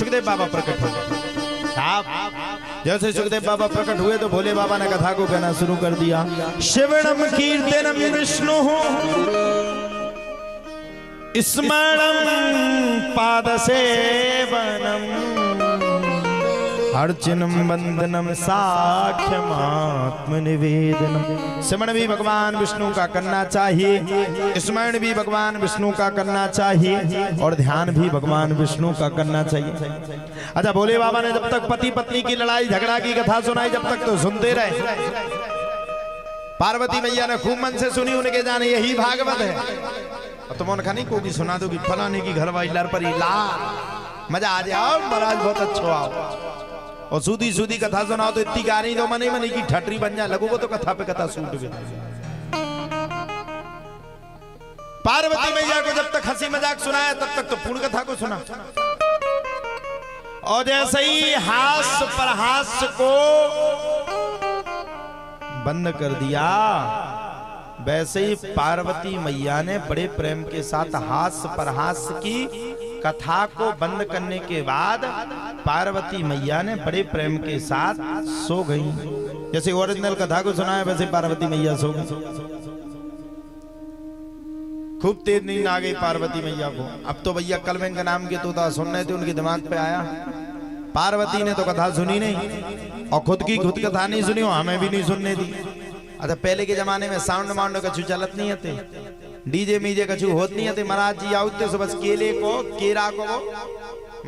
सुखदेव बाबा प्रकट हुए। जैसे सुखदेव बाबा प्रकट हुए तो भोले बाबा ने कथा को कहना शुरू कर दिया। श्रवणम कीर्तनम विष्णु स्मरणम पाद सेवनम अर्चनम वंदनम साख्यम आत्मनिवेदनम। स्मरण भी भगवान विष्णु का करना चाहिए, स्मरण भी भगवान विष्णु का करना चाहिए और ध्यान भी भगवान विष्णु का करना चाहिए। अच्छा, भोले बाबा ने जब तक पति पत्नी की लड़ाई झगड़ा की कथा सुनाई जब तक तो सुनते रहे। पार्वती मैया ने खूब मन से सुनी, उनके जाने यही भागवत है। और तुम उनका नहीं कोई सुना दो कि फलाने की घर वाली लड़ पर लाल मजा आ जाओ महाराज बहुत अच्छा आओ। और सूदी सूदी कथा सुनाओ तो इतनी गा रही तो मनी मनी की ठटरी बन जाए लगोगे तो कथा पे कथा सूट गई। पार्वती मैया को जब तक हंसी मजाक सुनाया तब तक तो पूर्ण कथा को सुना। और जैसे ही हास्य प्रहास्य को बंद कर दिया वैसे ही पार्वती मैया ने बड़े प्रेम के साथ हास्य प्रहास्य की कथा को बंद करने के बाद पार्वती मैया ने बड़े प्रेम के साथ सो गई। जैसे ओरिजिनल कथा को सुनाया वैसे पार्वती मैया सो गई। खूब तेज नींद आ गई पार्वती मैया को। अब तो भैया कलवें का नाम के तोता सुन रहे थे, उनके दिमाग पे आया। पार्वती ने तो कथा सुनी नहीं और खुद की खुद कथा नहीं सुनी और हमें भी नहीं सुनने दी। अच्छा, पहले के जमाने में साउंड माउंड कछु चलत नहीं थे, डीजे मीजे कछु होत नहीं थे। महाराज जी आउते सो बस केले को केरा को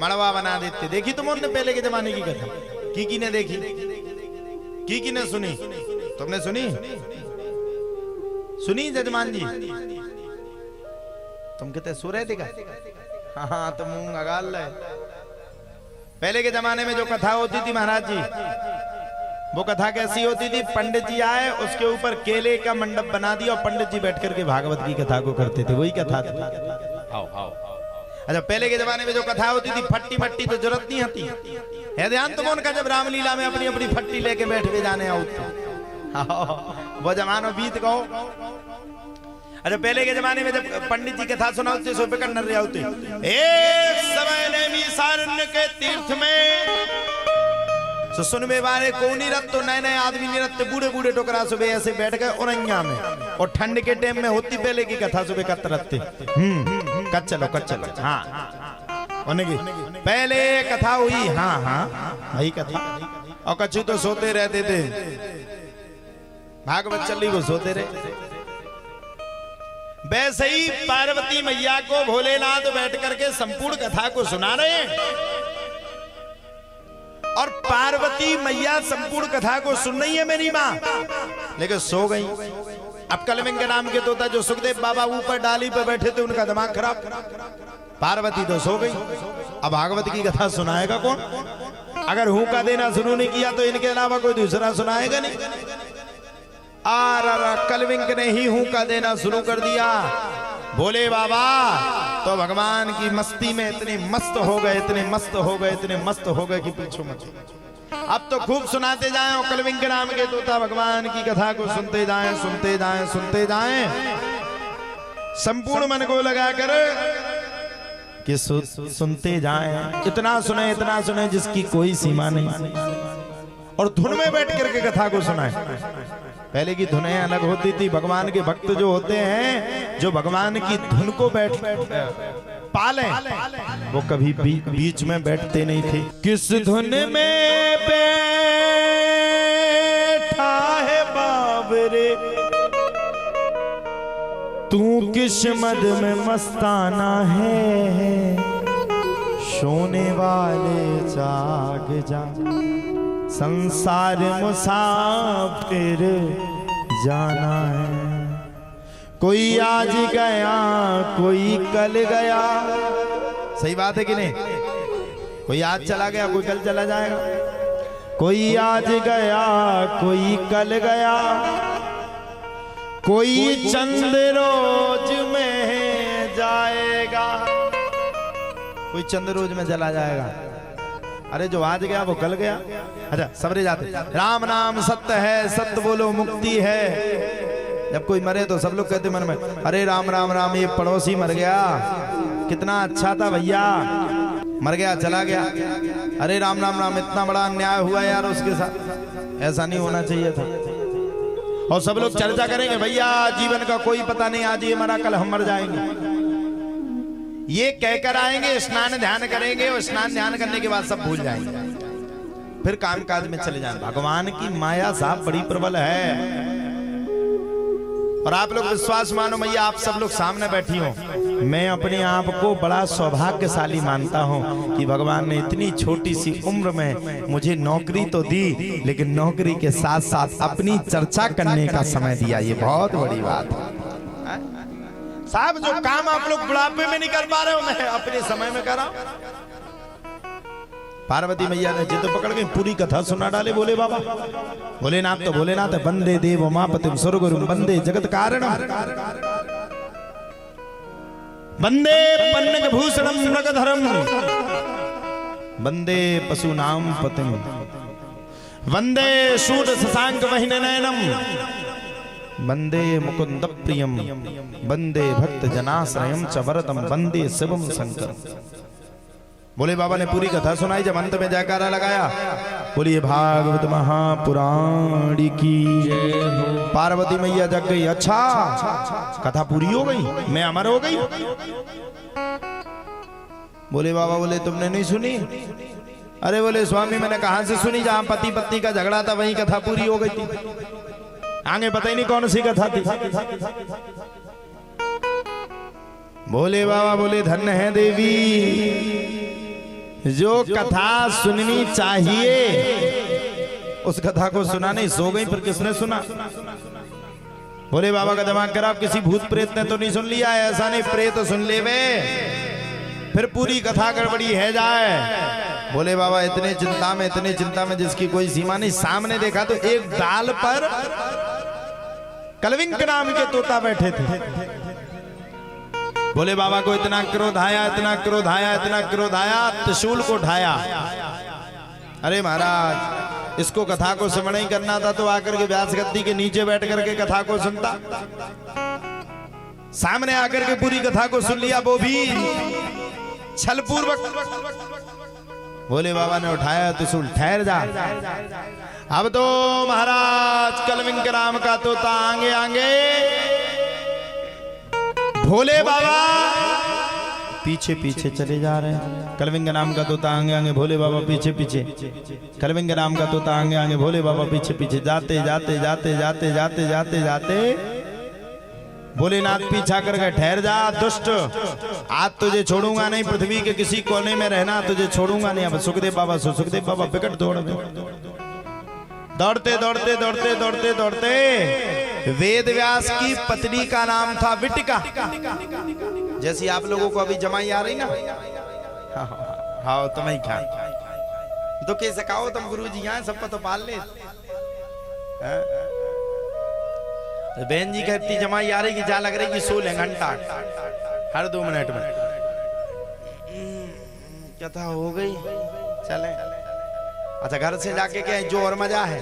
मड़वा बना देते। देखी तुम उनने पहले के जमाने की कथा? की ने देखी? की ने सुनी? तुमने सुनी? सुनी जजमान जी? तुम कहते सो रहे थे क्या? हाँ तुम मुंह अगाल रहे। पहले के जमाने में जो कथा होती थी महाराज जी, वो कथा कैसी होती थी? पंडित जी आए, उसके ऊपर केले का मंडप बना दिया और पंडित जी बैठ करके भागवत की कथा को करते थे। वही कथा थी। अच्छा, पहले के जमाने में जो कथा होती थी फट्टी मट्टी तो जरूरत नहीं आती है। ध्यान तुम उनका जब रामलीला में अपनी अपनी फट्टी लेके बैठ के जाने आओ वो जमाना बीत गो। अच्छा, पहले के जमाने में जब पंडित जी कथा सुनाते सो पे नर्रे होते। एक समय ने सारण्य के तीर्थ में तो सुनवे वाले को निरत तो नए नए आदमी निरत बूढ़े बूढ़े टोकरा सुबह ऐसे बैठ गए उरैया में। और ठंड के टाइम में होती पहले की कथा सुबह कतरते कच चलो हाँ उनकी पहले कथा हुई। हाँ वही कथा। और कछु तो सोते रहते थे, भागवत चली वो सोते रहे। वैसे ही पार्वती मैया को भोलेनाथ बैठ करके संपूर्ण कथा को सुना रहे हैं और पार्वती मैया संपूर्ण कथा को सुन रही है मेरी माँ, लेकिन सो गई। अब कलविंग के नाम के तोता जो सुखदेव बाबा ऊपर डाली पे बैठे थे उनका दिमाग खराब, पार्वती तो सो गई। अब भागवत की कथा सुनाएगा कौन? अगर हूं का देना शुरू नहीं किया तो इनके अलावा कोई दूसरा सुनाएगा नहीं। कलविंग ने ही हूं का देना शुरू कर दिया। भोले बाबा तो भगवान की मस्ती में इतने मस्त हो गए, इतने मस्त हो गए, इतने मस्त हो गए कि पूछो मत। अब तो खूब सुनाते जाएं और कलविंग के नाम के तोता भगवान की कथा को सुनते जाएं, सुनते जाएं, सुनते जाएं, संपूर्ण मन को लगाकर कि सुनते जाएं। इतना सुने जिसकी कोई सीमा नहीं। और धुन में बैठ करके कथा को सुनाए। पहले की धुनें अलग होती थी। भगवान के भक्त जो होते हैं, जो भगवान की धुन को बैठ पाले, वो कभी बीच में बैठते नहीं थे। किस धुन में बैठा है बाबरे, तू किस मद में मस्ताना है, सोने वाले जाग जा, संसार मुसाफिर जाना है। कोई आज गया कोई कल गया, सही बात है कि नहीं? कोई आज चला गया कोई कल चला जाएगा। कोई आज गया कोई कल गया, कोई चंद रोज में जाएगा, कोई चंद रोज में चला जाएगा। अरे जो आज गया वो कल गया। अच्छा, सबरे जाते राम नाम सत्य है, सत्य बोलो मुक्ति है। जब कोई मरे तो सब लोग कहते मन में, अरे राम राम राम, ये पड़ोसी मर गया, कितना अच्छा था भैया। मर गया, चला गया। अरे राम राम राम, इतना बड़ा अन्याय हुआ यार उसके साथ, ऐसा नहीं होना चाहिए था। और सब लोग चर्चा करेंगे, भैया जीवन का कोई पता नहीं, आज ये मरा कल हम मर जाएंगे, ये कहकर आएंगे, स्नान ध्यान करेंगे और स्नान ध्यान करने के बाद सब भूल जाएंगे, फिर काम काज में चले जाएंगे। भगवान की माया साहब बड़ी प्रबल है। और आप लोग विश्वास मानो, मैया आप सब लोग सामने बैठी हो, मैं अपने आप को बड़ा सौभाग्यशाली मानता हूं कि भगवान ने इतनी छोटी सी उम्र में मुझे नौकरी तो दी, लेकिन नौकरी के साथ साथ अपनी चर्चा करने का समय दिया। ये बहुत बड़ी बात है साहब। जो काम आप लोग बुढ़ापे में नहीं कर पा रहे हो, मैं अपने समय में कर रहा हूं। पार्वती मैया ने जिद पकड़ के पूरी कथा सुना डाले। बोले बाबा, भोलेनाथ तो भोलेनाथ, वंदे देव उमापतिम स्वर्गुरुम वंदे जगत कारणम वंदे पन्नग भूषणम मृगधरम वंदे पशुनाम पतिम वंदे शूड शशांक वहिननयनम वंदे मुकुंद प्रियम वंदे भक्त जनाश्रयम च वरदम वंदे शिवम शंकर। बोले बाबा ने पूरी कथा सुनाई। जब अंत में जयकारा लगाया, बोलिए भागवत महापुराण की। पार्वती मैया जग गई। अच्छा, कथा पूरी हो गई, मैं अमर हो गई। बोले बाबा, बोले तुमने नहीं सुनी? अरे बोले स्वामी मैंने कहां से सुनी, जहां पति पत्नी का झगड़ा था वहीं कथा पूरी हो गई थी, आगे पता ही नहीं कौन सी कथा थी। बोले बाबा, बोले धन्य है देवी, जो कथा सुननी चाहिए उस कथा को सुना नहीं, सो गई। फिर किसने सुना? बोले बाबा का दिमाग खराब, किसी भूत प्रेत ने तो नहीं सुन लिया? ऐसा नहीं, प्रेत तो सुन ले वे, फिर पूरी कथा गड़बड़ी है जाए। बोले बाबा इतने चिंता में जिसकी कोई सीमा नहीं। सामने देखा तो एक डाल पर कलविंग नाम के तोता बैठे थे। बोले बाबा को इतना क्रोध आया, इतना क्रोध आया, इतना क्रोध आया, त्रिशूल को ढाया। अरे महाराज, इसको कथा को श्रवण ही करना था तो आकर के व्यास गद्दी के नीचे बैठ करके कथा को सुनता। सामने आकर के पूरी कथा को सुन लिया, वो भी छलपूर्वक। बोले बाबा ने उठाया त्रिशूल, ठहर जा। अब तो महाराज कलविंग राम का तोता आगे आगे, भोले बाबा पीछे पीछे चले जा रहे हैं। कलविंग नाम का तोता आगे आगे, भोले बाबा पीछे पीछे। कलविंग नाम का तोता आगे आगे, भोले बाबा पीछे पीछे। जाते जाते जाते जाते जाते जाते जाते भोलेनाथ पीछा कर गए। ठहर जा दुष्ट, आज तुझे छोड़ूंगा नहीं, पृथ्वी के किसी कोने में रहना, तुझे छोड़ूंगा नहीं। अब सुखदेव बाबा सुखदेव बाबा विकट दौड़ते दौड़ते दौड़ते दौड़ते दौड़ते वेद व्यास की पत्नी का नाम था विटिका। जैसी आप लोगों को अभी जमाई आ रही ना, हाँ तुम्हें क्या तो कैसे कहो तुम गुरु जी यहाँ सबको तो पाल ले। बहन जी कहती जमाई आ रही कि जा लग रही कि 16 घंटा हर 2 मिनट में। कथा हो गई, चले। अच्छा घर से जाके क्या जो और मजा है,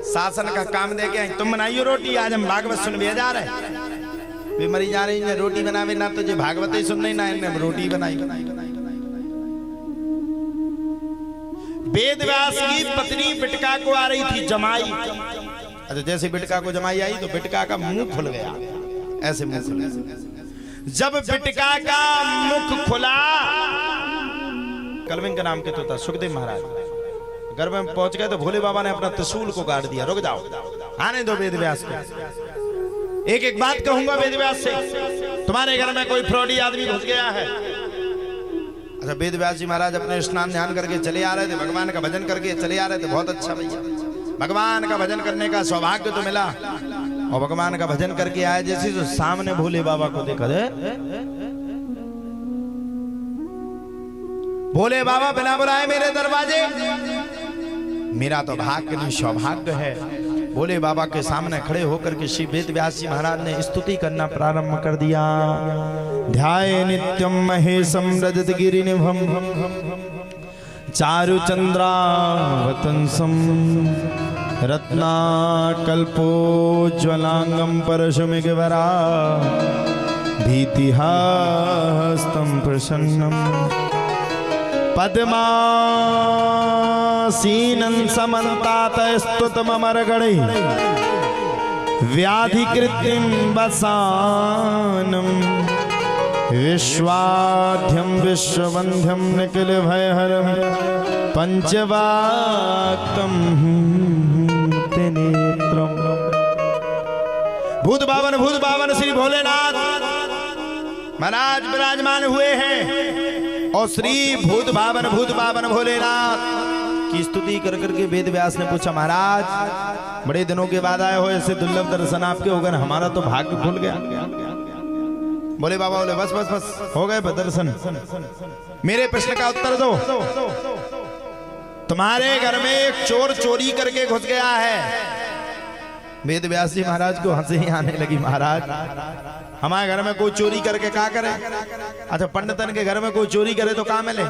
शासन का काम दे के तुम बनाइयो रोटी, आज हम भागवत सुन भी जा रहे। वे मरी जा रही है, रोटी बनावे ना तुझे भागवत ही सुन नहीं ना, इन्हें रोटी बनाई। वेद व्यास की पत्नी बिटका को आ रही थी जमाई। अच्छा जैसे बिटका को जमाई आई तो बिटका का मुंह खुल गया, ऐसे मुंह खुल गया। जब बिटका का मुख खुला, कलविंग नाम के तोता सुखदेव महाराज घर में पहुंच गए तो भोले बाबा ने अपना त्रिशूल को गाड़ दिया। रुक जाओ, आने दो वेद व्यास को। एक एक बात कहूंगा वेद व्यास से, तुम्हारे घर में कोई फ्रॉडी आदमी घुस गया है। अच्छा वेद व्यास जी महाराज अपने स्नान ध्यान करके चले आ रहे थे, भगवान का भजन करके चले आ रहे थे। बहुत अच्छा भैया, भगवान का भजन करने का सौभाग्य तो मिला। और भगवान का भजन करके आए जैसे तो सामने भोले बाबा को देखा दे। भोले बाबा बिना बुलाए मेरे दरवाजे, मेरा तो भाग्य नहीं सौभाग्य है। भोले बाबा के सामने खड़े होकर के श्री वेद व्यास जी महाराज ने स्तुति करना प्रारंभ कर दिया। ध्याये नित्यम महेशम रजत गिरिनिभम चारु चंद्रावतंसम रत्नाकल्पोज्ज्वलांगम परशुमिगवरा भीतिहास्तं प्रसन्नम पद्मासीनं समन्तात स्तुतममरगणै व्याधिकृतिं वसानं विश्वाध्यं विश्ववन्ध्यं निखिलभयहरं पंचवाक्तं त्रिनेत्रम्। भूत बावन श्री भोलेनाथ महाराज विराजमान हुए हैं और श्री भूत बावन भोलेनाथ की स्तुति कर करके वेद व्यास ने पूछा, महाराज बड़े दिनों के बाद आए हो, ऐसे दुर्लभ दर्शन आपके हो गए, हमारा तो भाग्य खुल गया। बोले बाबा, बोले बस बस बस हो गए दर्शन। मेरे प्रश्न का उत्तर दो। तुम्हारे घर में एक चोर चोरी करके घुस गया है। वेद व्यास जी महाराज को हंसी आने लगी। महाराज हमारे घर में कोई चोरी करके क्या करे? अच्छा, पंडितन के घर में कोई चोरी करे तो क्या मिले?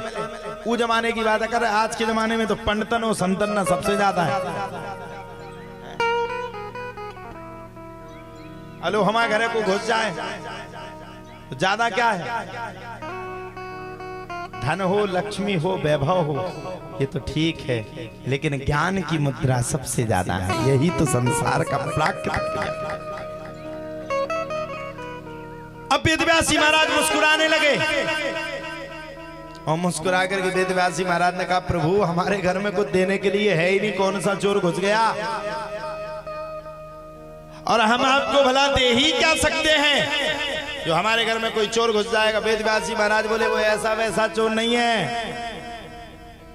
वो जमाने की बात कर, आज के जमाने में तो पंडितन और संतन ना सबसे ज्यादा है। हेलो, हमारे घर को घुस जाए तो ज्यादा क्या है? धन हो, लक्ष्मी हो, वैभव हो, ये तो ठीक है, लेकिन ज्ञान की मुद्रा सबसे ज्यादा है। यही तो संसार का प्राकृतिक है। अब वेदव्यासी महाराज मुस्कुराने लगे और मुस्कुरा करके वेदव्यासी महाराज ने कहा, प्रभु हमारे घर में कुछ देने के लिए है ही नहीं, कौन सा चोर घुस गया और हम आपको भला दे ही क्या सकते हैं जो हमारे घर में कोई चोर घुस जाएगा। वेदव्यासी महाराज बोले, वो ऐसा वैसा चोर नहीं है,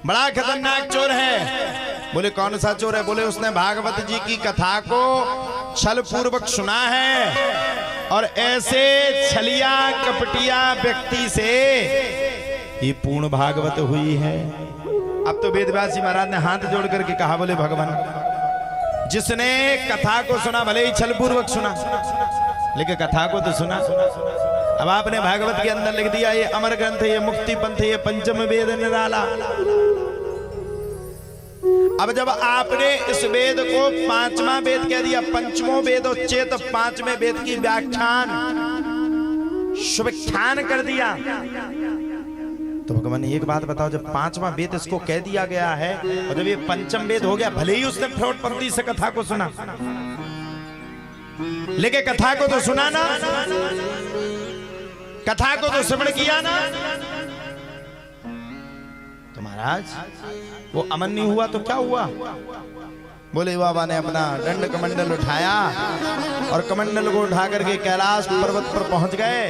बड़ा खतरनाक चोर है। बोले कौन सा चोर है? बोले उसने भागवत जी की कथा को छल पूर्वक सुना है और ऐसे छलिया कपटिया व्यक्ति से ये पूर्ण भागवत हुई है। अब तो वेदव्यासी महाराज ने हाथ जोड़ करके कहा, बोले भगवान, जिसने कथा को सुना, भले ही छल पूर्वक सुना, लेकिन कथा को तो सुना। अब आपने भागवत के अंदर लिख दिया ये अमर ग्रंथ, ये मुक्ति पंथ, ये पंचम वेद निराला। अब जब आपने इस वेद को पांचवा वेद कह दिया, पंचमो वेद चेत, पांचवें वेद की व्याख्यान सुव्याख्यान कर दिया, तो भगवान एक बात बताओ, जब पांचवा वेद इसको कह दिया गया है और जब ये पंचम वेद हो गया, भले ही उसने फ्रौटपंथी से कथा को सुना, लेकिन कथा को तो सुना ना, कथा को तो श्रवण किया ना। तो महाराज वो अमन नहीं हुआ तो क्या हुआ? बोले बाबा ने अपना दंड कमंडल उठाया और कमंडल को उठा करके कैलाश पर्वत पर पहुंच गए।